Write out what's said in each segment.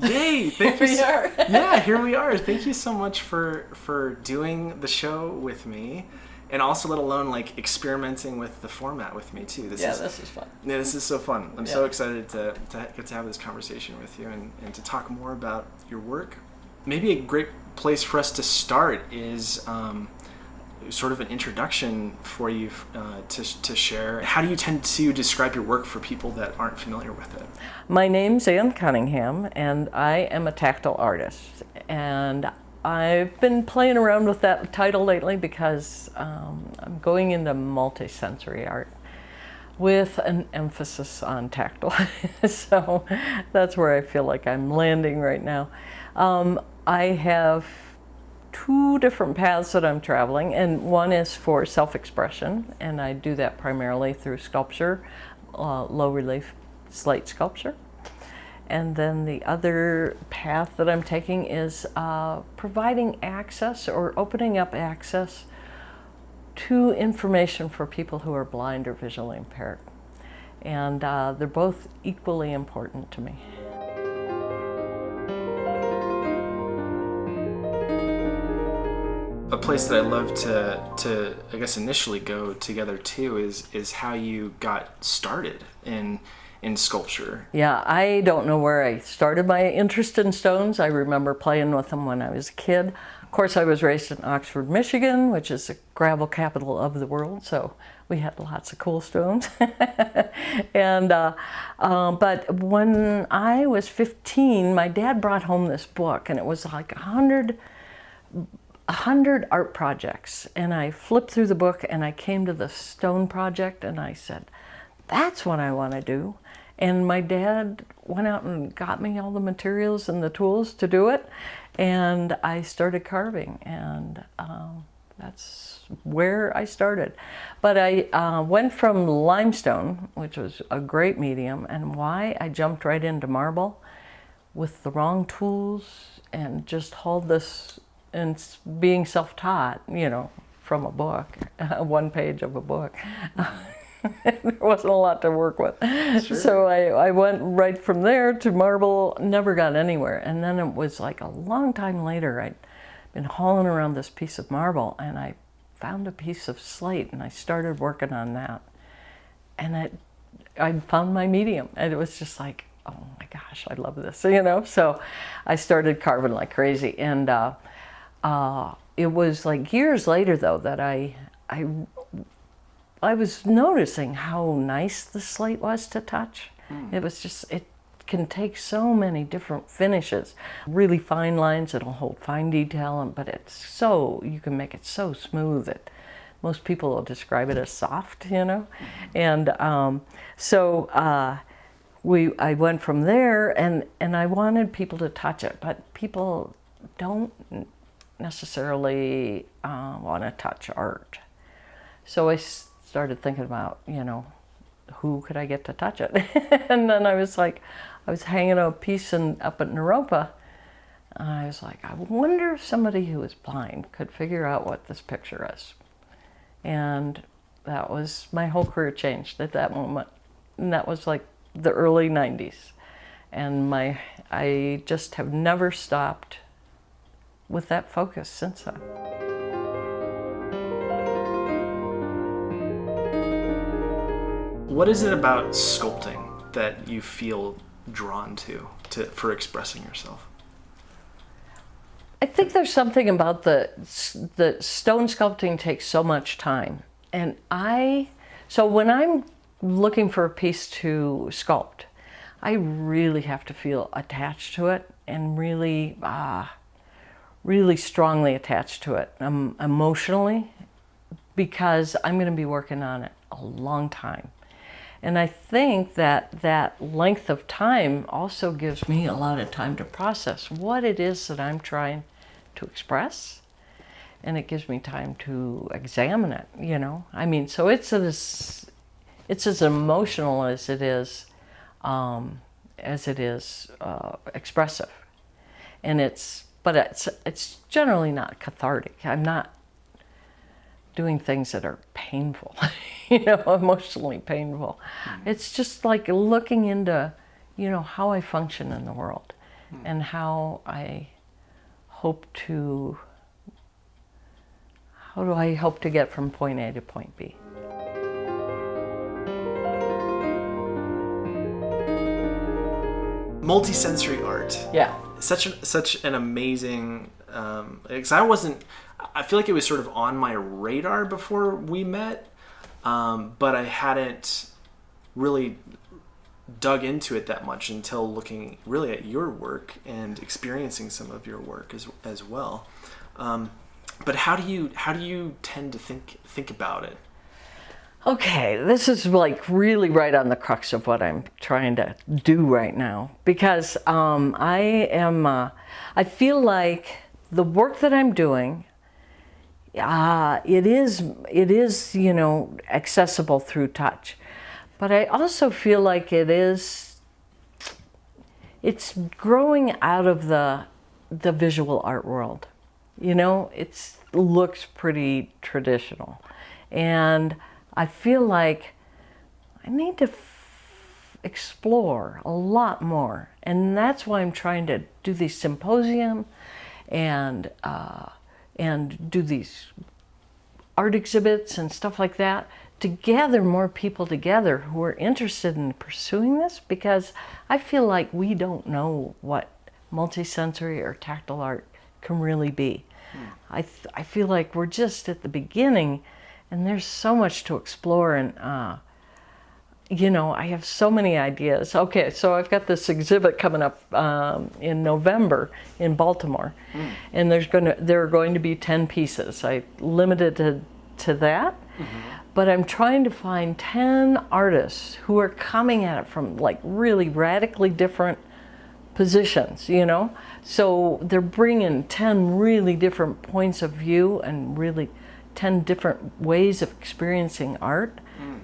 Yay! Thank you. Here we are. Yeah, here we are. Thank you so much for doing the show with me, and also let alone like experimenting with the format with me too. This is fun. Yeah, this is so fun. I'm so excited to get to have this conversation with you and to talk more about your work. Maybe a great place for us to start is sort of an introduction for you to share. How do you tend to describe your work for people that aren't familiar with it? My name's Ann Cunningham, and I am a tactile artist. And I've been playing around with that title lately because I'm going into multi-sensory art with an emphasis on tactile. So that's where I feel like I'm landing right now. I have two different paths that I'm traveling, and one is for self-expression, and I do that primarily through sculpture, low relief slate sculpture. And then the other path that I'm taking is providing access or opening up access to information for people who are blind or visually impaired. And they're both equally important to me. A place that I love to I guess initially go together too is how you got started in sculpture. Yeah, I don't know where I started my interest in stones. I remember playing with them when I was a kid. Of course, I was raised in Oxford, Michigan, which is the gravel capital of the world, so we had lots of cool stones. And but when I was 15, my dad brought home this book, and it was like 100 art projects, and I flipped through the book and I came to the stone project and I said, that's what I want to do. And my dad went out and got me all the materials and the tools to do it, and I started carving, and that's where I started. But I went from limestone, which was a great medium, and why I jumped right into marble with the wrong tools and just hauled this, and being self-taught, you know, from a book, one page of a book. There wasn't a lot to work with. Sure. So I went right from there to marble, never got anywhere. And then it was like a long time later, I'd been hauling around this piece of marble, and I found a piece of slate, and I started working on that. And I found my medium, and it was just like, oh my gosh, I love this, you know? So I started carving like crazy. And it was like years later, though, that I was noticing how nice the slate was to touch. It was just, it can take so many different finishes. Really fine lines, it'll hold fine detail, but it's so, you can make it so smooth that most people will describe it as soft, you know? And so I went from there, and I wanted people to touch it, but people don't necessarily want to touch art. So I started thinking about, you know, who could I get to touch it? And then I was like, I was hanging a piece up at Naropa, and I was like, I wonder if somebody who is blind could figure out what this picture is. And that was, my whole career changed at that moment. And that was like the early 90s. And I just have never stopped with that focus since then. What is it about sculpting that you feel drawn to for expressing yourself? I think there's something about the stone sculpting takes so much time. And so when I'm looking for a piece to sculpt, I really have to feel attached to it, and really, really strongly attached to it emotionally, because I'm going to be working on it a long time. And I think that length of time also gives me a lot of time to process what it is that I'm trying to express. And it gives me time to examine it, you know? I mean, so it's as emotional as it is expressive. And it's generally not cathartic. I'm not doing things that are painful, you know, emotionally painful. It's just like looking into, you know, how I function in the world. and how do I hope to get from point A to point B. Multisensory art. Yeah. Such an amazing, because I feel like it was sort of on my radar before we met, but I hadn't really dug into it that much until looking really at your work and experiencing some of your work as well. But how do you tend to think about it? Okay, this is like really right on the crux of what I'm trying to do right now, because I feel like the work that I'm doing, it is accessible through touch, but I also feel like it's growing out of the visual art world. It looks pretty traditional, and I feel like I need to explore a lot more, and that's why I'm trying to do these symposium and do these art exhibits and stuff like that to gather more people together who are interested in pursuing this, because I feel like we don't know what multisensory or tactile art can really be. I feel like we're just at the beginning, and there's so much to explore, and I have so many ideas. Okay, so I've got this exhibit coming up in November in Baltimore, and there are going to be 10 pieces. I limited it to that, but I'm trying to find 10 artists who are coming at it from like really radically different positions, So they're bringing 10 really different points of view and really 10 different ways of experiencing art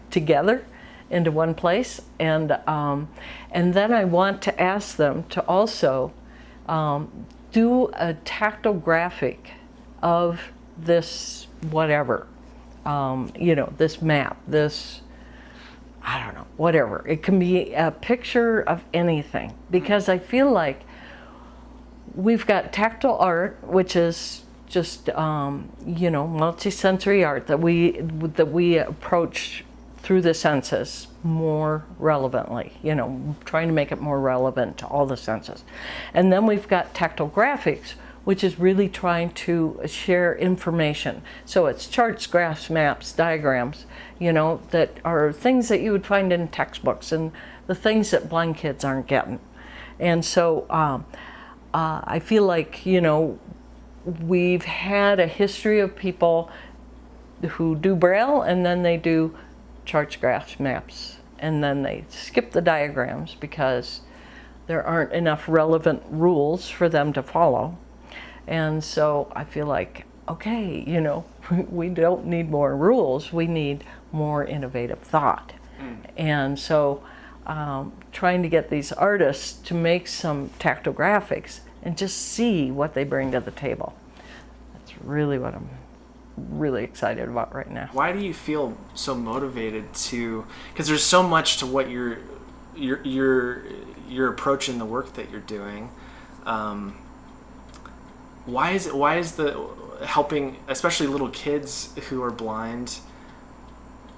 together into one place, and then I want to ask them to also do a tactile graphic of this whatever, this map, this, I don't know, whatever. It can be a picture of anything, because I feel like we've got tactile art, which is just multi-sensory art that we approach through the senses more relevantly, trying to make it more relevant to all the senses. And then we've got tactile graphics, which is really trying to share information. So it's charts, graphs, maps, diagrams, that are things that you would find in textbooks and the things that blind kids aren't getting. And so I feel like, we've had a history of people who do Braille, and then they do charts, graphs, maps, and then they skip the diagrams because there aren't enough relevant rules for them to follow. And so I feel like, okay, we don't need more rules, we need more innovative thought. And so trying to get these artists to make some tactile graphics and just see what they bring to the table. That's really what I'm really excited about right now. Why do you feel so motivated to, because there's so much to what your approach in the work that you're doing. Why is the helping, especially little kids who are blind,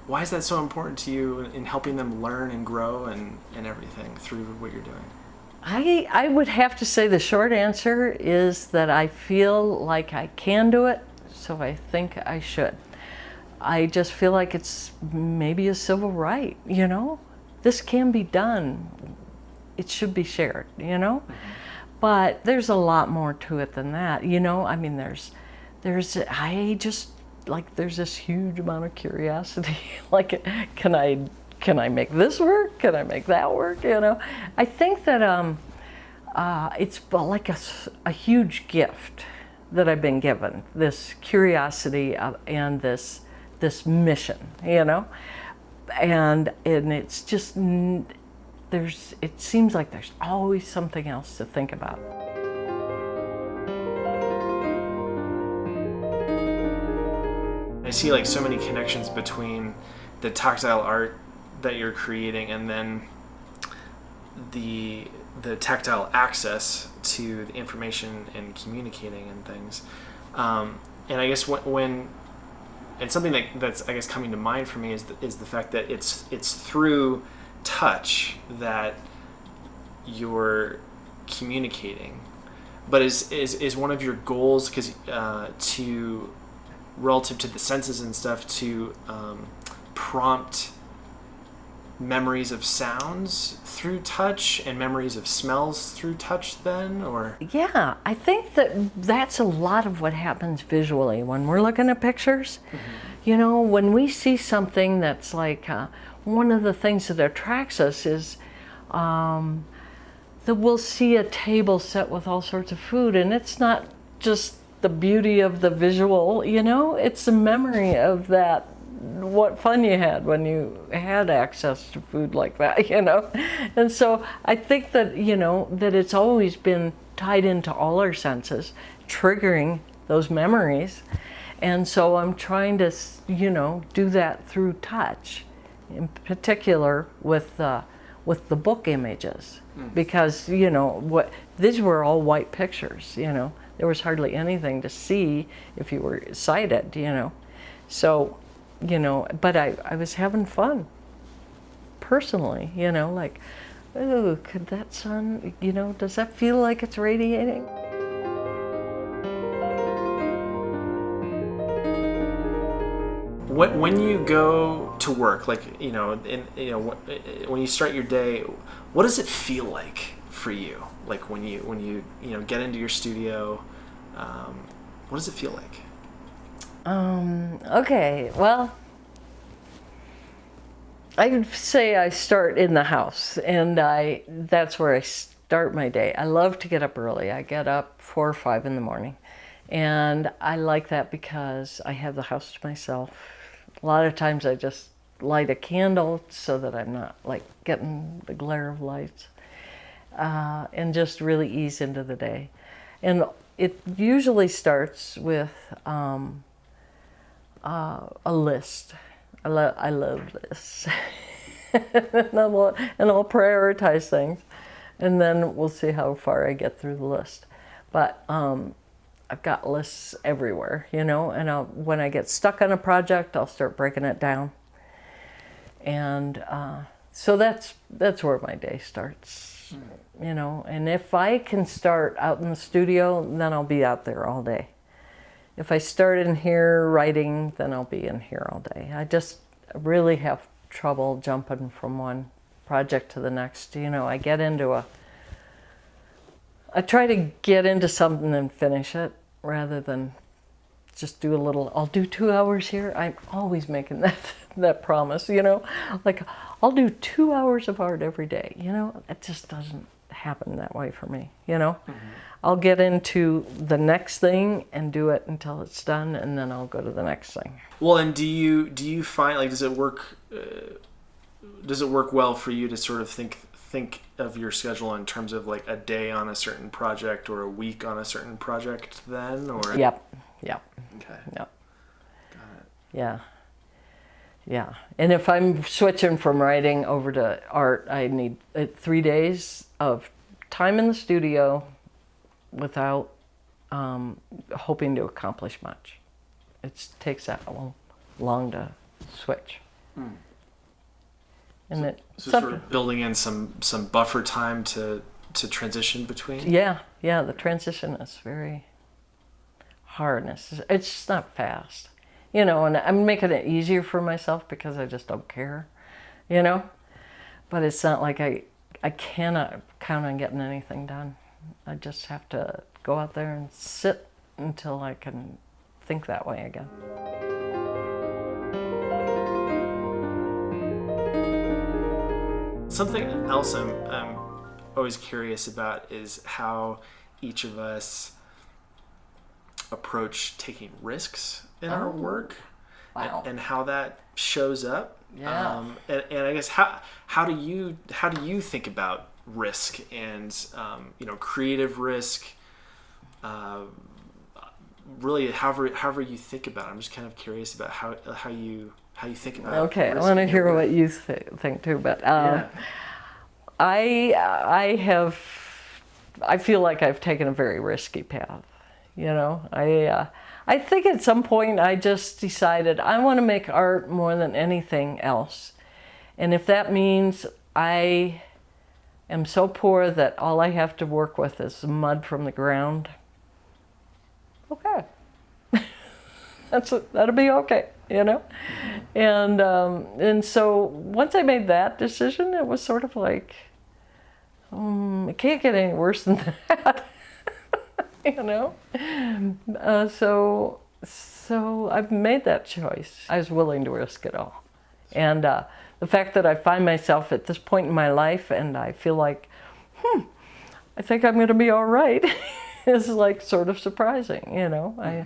why is that so important to you in helping them learn and grow and everything through what you're doing? I would have to say the short answer is that I feel like I can do it, so I think I should. I just feel like it's maybe a civil right, This can be done. It should be shared, But there's a lot more to it than that, I mean, there's this huge amount of curiosity. Like, can I make this work? Can I make that work? I think that it's like a huge gift that I've been given, this curiosity and this mission, and it's just it seems like there's always something else to think about. I see like so many connections between the tactile art that you're creating and then the the tactile access to the information and communicating and things. And I guess when and something that's I guess coming to mind for me is the fact that it's through touch that you're communicating. But is one of your goals, because to relative to the senses and stuff, to prompt memories of sounds through touch and memories of smells through touch then, or? Yeah, I think that's a lot of what happens visually when we're looking at pictures. You know, when we see something that's like, one of the things that attracts us is that we'll see a table set with all sorts of food, and it's not just the beauty of the visual, you know, it's a memory of that, what fun you had when you had access to food like that, you know. And so I think that, you know, that it's always been tied into all our senses, triggering those memories. And so I'm trying to, you know, do that through touch, in particular with the book images, because, you know, these were all white pictures, you know. There was hardly anything to see if you were sighted, you know. So, you know, but I was having fun personally, you know, like, oh, could that sun, you know, does that feel like it's radiating? When you go to work, like, you know, when you start your day, what does it feel like for you? Like when you get into your studio, what does it feel like? Okay, well, I would say I start in the house, and that's where I start my day. I love to get up early. I get up 4 or 5 in the morning, and I like that because I have the house to myself. A lot of times I just light a candle so that I'm not like getting the glare of lights, and just really ease into the day. And it usually starts with a list. I love lists. and I'll prioritize things, and then we'll see how far I get through the list. But I've got lists everywhere, you know, and when I get stuck on a project, I'll start breaking it down. And so that's where my day starts, you know. And if I can start out in the studio, then I'll be out there all day. If I start in here writing, then I'll be in here all day. I just really have trouble jumping from one project to the next. You know, I try to get into something and finish it rather than just do a little. I'll do 2 hours here. I'm always making that promise, you know. Like, I'll do 2 hours of art every day, you know. It just doesn't happen that way for me, you know. I'll get into the next thing and do it until it's done, and then I'll go to the next thing. Well, and do you find, like, does it work well for you to sort of think of your schedule in terms of like a day on a certain project or a week on a certain project then, or? Yep. Okay. Yep. Got it. Yeah. And if I'm switching from writing over to art, I need 3 days of time in the studio without hoping to accomplish much. It takes that long to switch. And so sort of building in some buffer time to transition between? Yeah, the transition is very hard. It's just not fast, you know, and I'm making it easier for myself because I just don't care, you know. But it's not like I cannot count on getting anything done. I just have to go out there and sit until I can think that way again. Something else I'm always curious about is how each of us approach taking risks in our work. Wow. and how that shows up. Yeah. And I guess how do you think about risk and creative risk? Really, however you think about it. I'm just kind of curious about how you think about it. Okay, I want to hear what you think too. But I feel like I've taken a very risky path. You know, I think at some point I just decided I want to make art more than anything else. And if that means I am so poor that all I have to work with is mud from the ground, okay. That'll be okay, you know? And so once I made that decision, it was sort of like, it can't get any worse than that. You know, so I've made that choice. I was willing to risk it all, and the fact that I find myself at this point in my life and I feel like, I think I'm going to be all right, is like sort of surprising. You know,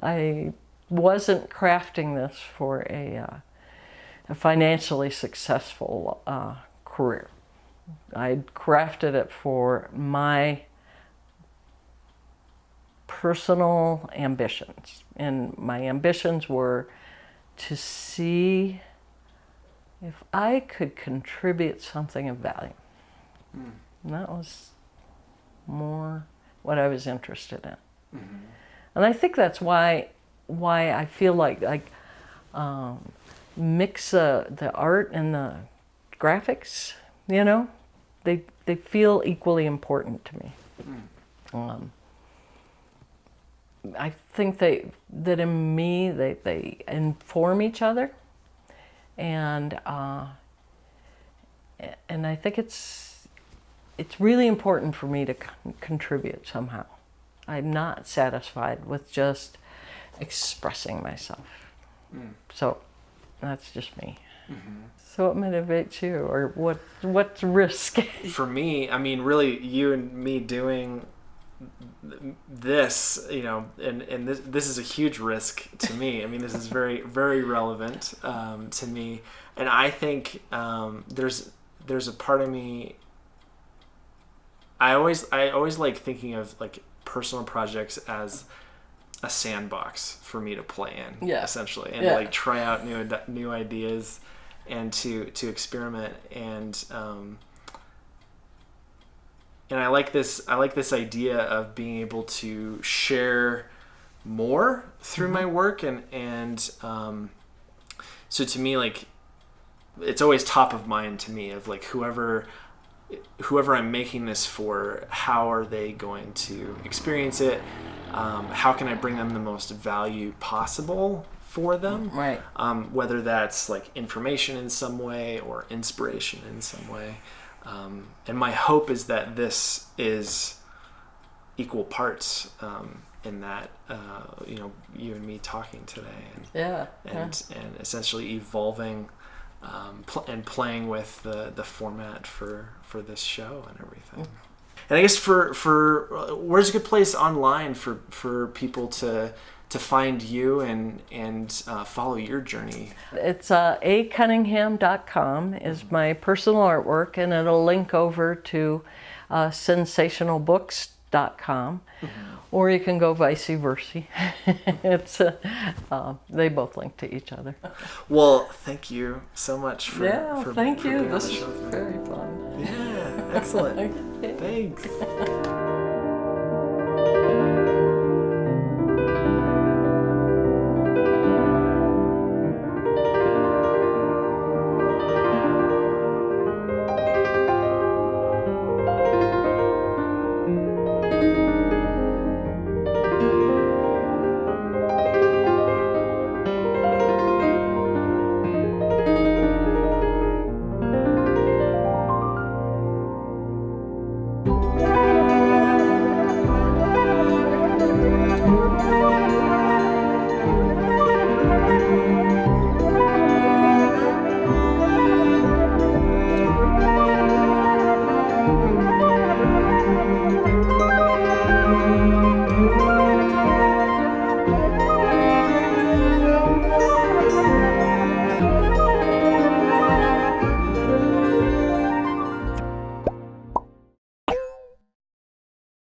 I wasn't crafting this for a financially successful career. I crafted it for my personal ambitions, and my ambitions were to see if I could contribute something of value. And that was more what I was interested in. And I think that's why I feel like mix the art and the graphics, you know, they feel equally important to me. I think that in me they inform each other, and I think it's really important for me to contribute somehow. I'm not satisfied with just expressing myself. So that's just me. So what motivates you, or what's risk? For me, I mean, really, you and me doing this, you know, and this is a huge risk to me. I mean, this is very, very relevant to me, and I think there's a part of me. I always like thinking of like personal projects as a sandbox for me to play in, essentially, and like try out new ideas, and to experiment, and I like this idea of being able to share more through my work, and so to me, like, it's always top of mind to me of like whoever I'm making this for, how are they going to experience it? How can I bring them the most value possible for them? Right. Whether that's like information in some way or inspiration in some way. And my hope is that this is equal parts in that, you know, you and me talking today, and essentially evolving and playing with the format for this show and everything. And I guess for where's a good place online for people to find you and follow your journey? It's acunningham.com is my personal artwork, and it'll link over to sensationalbooks.com, or you can go vice versa. It's they both link to each other. Well, thank you so much for thank for you. being on This the is show. very fun. Yeah, excellent. Thanks.